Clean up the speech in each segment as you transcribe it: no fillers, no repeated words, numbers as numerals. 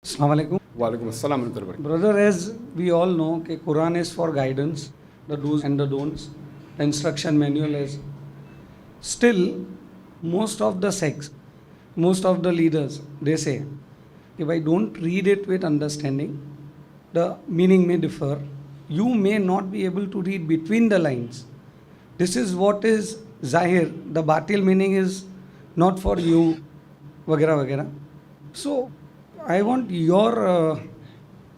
Assalamu alaikum. Walaikum assalam wa rahmatullahi. Brother, as we all know, that Quran is for guidance, the do's and the don'ts, the instruction manual is. Still, most of the sects, most of the leaders, they say, if I don't read it with understanding, the meaning may differ. You may not be able to read between the lines. This is what is Zahir. The batil meaning is not for you, vagera vagera. So, I want your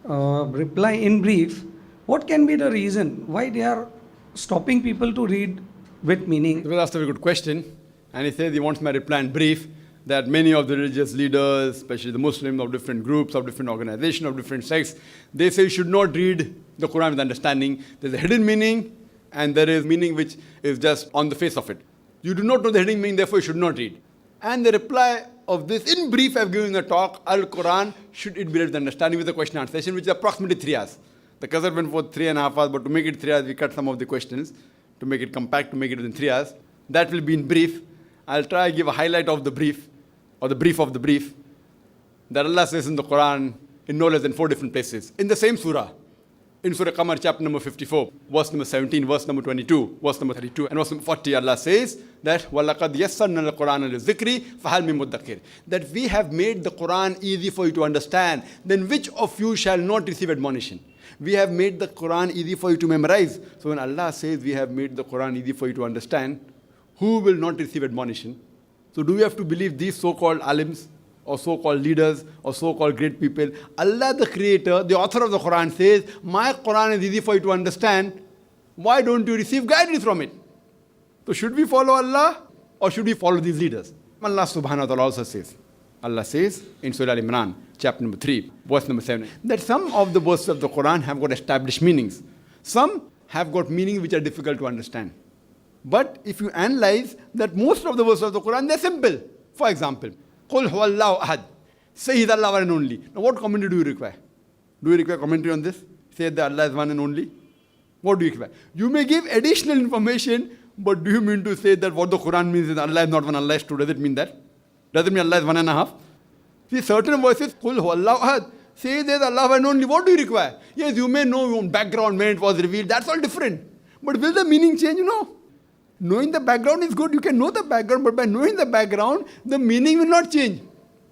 reply in brief. What can be the reason why they are stopping people to read with meaning? He was asked a very good question, and he says he wants my reply in brief that many of the religious leaders, especially the Muslims of different groups, of different organizations, of different sects, they say you should not read the Quran with understanding. There's a hidden meaning, and there is meaning which is just on the face of it. You do not know the hidden meaning, therefore you should not read. And the reply of this, in brief, I've given a talk, Al-Quran, should it be read with understanding, with a question and answer session, which is approximately 3 hours. The Covert went for 3.5 hours, but to make it 3 hours, we cut some of the questions, to make it compact, to make it within 3 hours. That will be in brief. I'll try to give a highlight of the brief, or the brief of the brief, that Allah says in the Quran, in no less than 4 different places. In the same surah, in Surah Qamar, chapter number 54, verse number 17, verse number 22, verse number 32, and verse number 40, Allah says that وَلَقَدْ يَسَّرْنَا الْقُرْآنَ لِلذِّكْرِ فَهَلْ مِن مُدَّكِرٍ. That we have made the Quran easy for you to understand, then which of you shall not receive admonition? We have made the Quran easy for you to memorize. So when Allah says we have made the Quran easy for you to understand, who will not receive admonition? So do we have to believe these so-called alims, or so-called leaders, or so-called great people? Allah the creator, the author of the Quran says, my Quran is easy for you to understand. Why don't you receive guidance from it? So should we follow Allah, or should we follow these leaders? Allah subhanahu wa ta'ala also says, Allah says in Surah Al-Imran, chapter number 3, verse number 7, that some of the verses of the Quran have got established meanings. Some have got meanings which are difficult to understand. But if you analyze that most of the verses of the Quran, they're simple. For example, Qul huwallahu ahad. Say He's Allah one and only. Now what commentary do you require? Do you require commentary on this? Say that Allah is one and only. What do you require? You may give additional information, but do you mean to say that what the Quran means is Allah is not one, Allah is two? Does it mean that? Does it mean Allah is 1.5? See, certain verses, Qul huwallahu ahad. Say there's Allah one and only. What do you require? Yes, you may know your own background when it was revealed. That's all different. But will the meaning change? No. Knowing the background is good. You can know the background, but by knowing the background, the meaning will not change.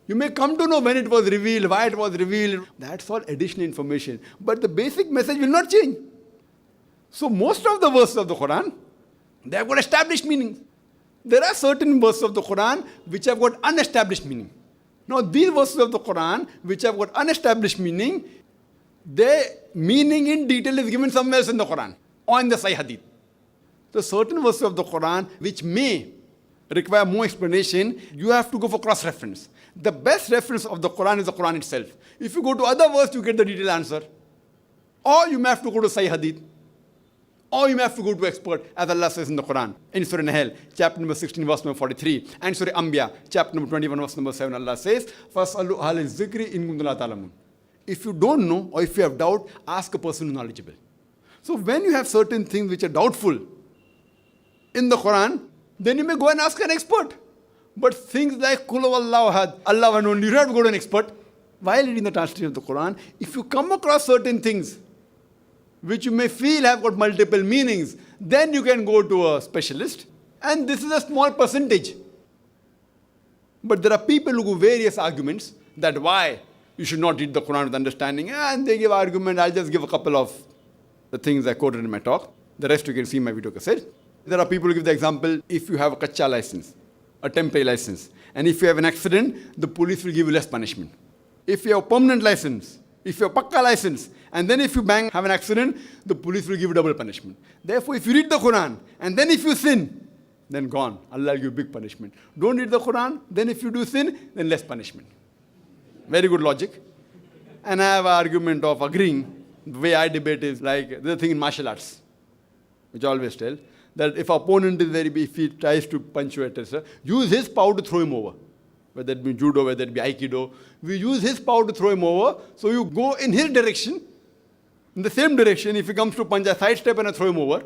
You may come to know when it was revealed, why it was revealed. That's all additional information. But the basic message will not change. So most of the verses of the Quran, they have got established meanings. There are certain verses of the Quran which have got unestablished meaning. Now these verses of the Quran which have got unestablished meaning, their meaning in detail is given somewhere else in the Quran or in the Sahih Hadith. So certain verses of the Quran which may require more explanation, you have to go for cross-reference. The best reference of the Quran is the Quran itself. If you go to other verses, you get the detailed answer. Or you may have to go to Sahih Hadith. Or you may have to go to expert, as Allah says in the Quran. In Surah Nahl, chapter number 16, verse number 43. And Surah Anbiya, chapter number 21, verse number 7, Allah says, فَاسْأَلُوا أَهْلَ الذِّكْرِ إِن كُنتُمْ لَا تَعْلَمُونَ. If you don't know, or if you have doubt, ask a person who is knowledgeable. So when you have certain things which are doubtful in the Quran, then you may go and ask an expert. But things like Qul huwallahu ahad, Allah one only, you don't have to go to an expert. While reading the translation of the Quran, if you come across certain things which you may feel have got multiple meanings, then you can go to a specialist. And this is a small percentage. But there are people who give various arguments that why you should not read the Quran with understanding. And they give argument. I'll just give a couple of the things I quoted in my talk. The rest you can see in my video cassette. There are people who give the example, if you have a kacha license, a temporary license, and if you have an accident, the police will give you less punishment. If you have a permanent license, if you have a pakka license, and then if you have an accident, the police will give you double punishment. Therefore, if you read the Quran, and then if you sin, then gone. Allah will give you big punishment. Don't read the Quran, then if you do sin, then less punishment. Very good logic. And I have an argument of agreeing. The way I debate is like, there's a thing in martial arts, which I always tell, that if opponent is very big, if he tries to punch you, etc., use his power to throw him over. Whether it be judo, whether it be aikido, we use his power to throw him over. So you go in his direction, in the same direction. If he comes to punch, I sidestep and I throw him over.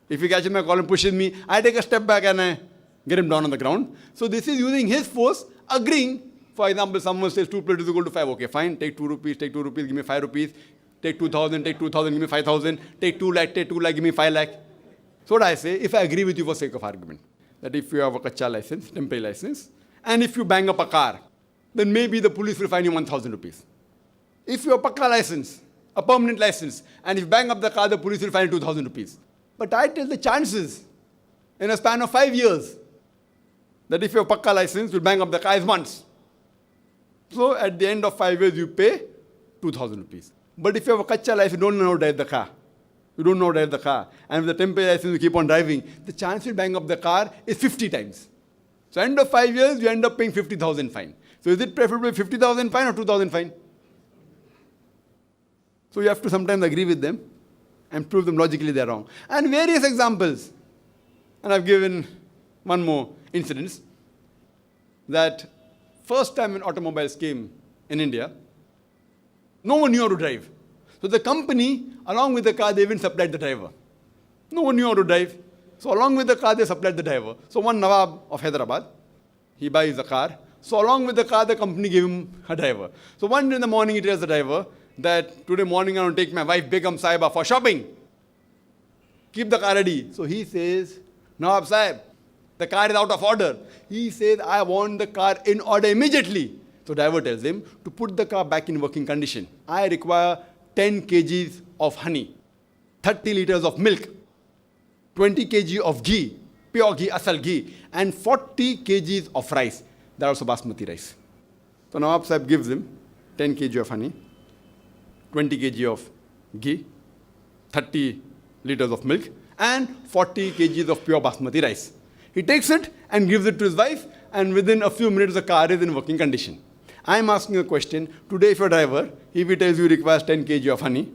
If he catches my collar and pushes me, I take a step back and I get him down on the ground. So this is using his force, agreeing For example, someone says 2 plus 2 is equal to 5. Okay, fine. Take 2 rupees, take 2 rupees, give me 5 rupees. Take 2,000, take 2,000, give me 5,000. Take 2 lakh, take 2 lakh, give me 5 lakh. So what I say, if I agree with you for sake of argument, that if you have a kacha license, temporary license, and if you bang up a car, then maybe the police will fine you 1,000 rupees. If you have a pakka license, a permanent license, and if you bang up the car, the police will fine you 2,000 rupees. But I tell the chances in a span of 5 years that if you have a pakka license, you'll bang up the car is once. So at the end of 5 years, you pay 2,000 rupees. But if you have a kacha license, you don't know how to drive the car. You don't know how to drive the car. And with the temporary license, you keep on driving, the chance you bang up the car is 50 times. So end of 5 years, you end up paying 50,000 fine. So is it preferable 50,000 fine or 2,000 fine? So you have to sometimes agree with them and prove them logically they're wrong. And various examples. And I've given one more incident. That first time when automobiles came in India, no one knew how to drive. So the company, along with the car, they even supplied the driver. No one knew how to drive. So along with the car, they supplied the driver. So one Nawab of Hyderabad, he buys a car. So along with the car, the company gave him a driver. So one day in the morning, he tells the driver that today morning I want to take my wife Begum Sahiba for shopping. Keep the car ready. So he says, Nawab Sahib, the car is out of order. He says, I want the car in order immediately. So driver tells him to put the car back in working condition. I require 10 kgs of honey, 30 liters of milk, 20 kg of ghee, pure ghee, asal ghee, and 40 kgs of rice. That also basmati rice. So Nawab Sahib gives him 10 kg of honey, 20 kg of ghee, 30 liters of milk, and 40 kgs of pure basmati rice. He takes it and gives it to his wife, and within a few minutes the car is in working condition. I am asking a question. Today if your driver, if he tells you he requires 10 kg of honey,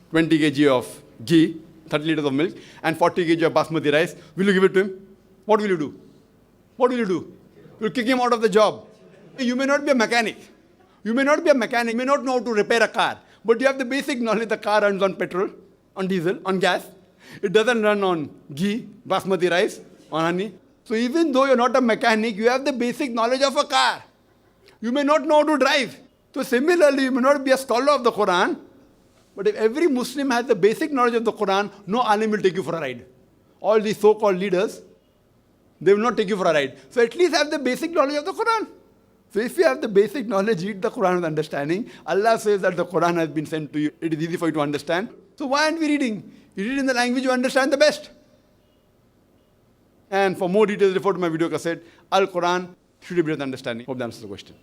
20 kg of ghee, 30 liters of milk, and 40 kg of basmati rice, will you give it to him? What will you do? What will you do? You'll kick him out of the job. You may not be a mechanic. You may not be a mechanic. You may not know how to repair a car. But you have the basic knowledge the car runs on petrol, on diesel, on gas. It doesn't run on ghee, basmati rice, on honey. So even though you're not a mechanic, you have the basic knowledge of a car. You may not know how to drive. So similarly, you may not be a scholar of the Quran, but if every Muslim has the basic knowledge of the Quran, no alim will take you for a ride. All these so-called leaders, they will not take you for a ride. So at least have the basic knowledge of the Quran. So if you have the basic knowledge, read the Quran with understanding. Allah says that the Quran has been sent to you. It is easy for you to understand. So why aren't we reading? You read in the language you understand the best. And for more details, refer to my video cassette, Al-Quran should be with understanding. Hope that answers the question.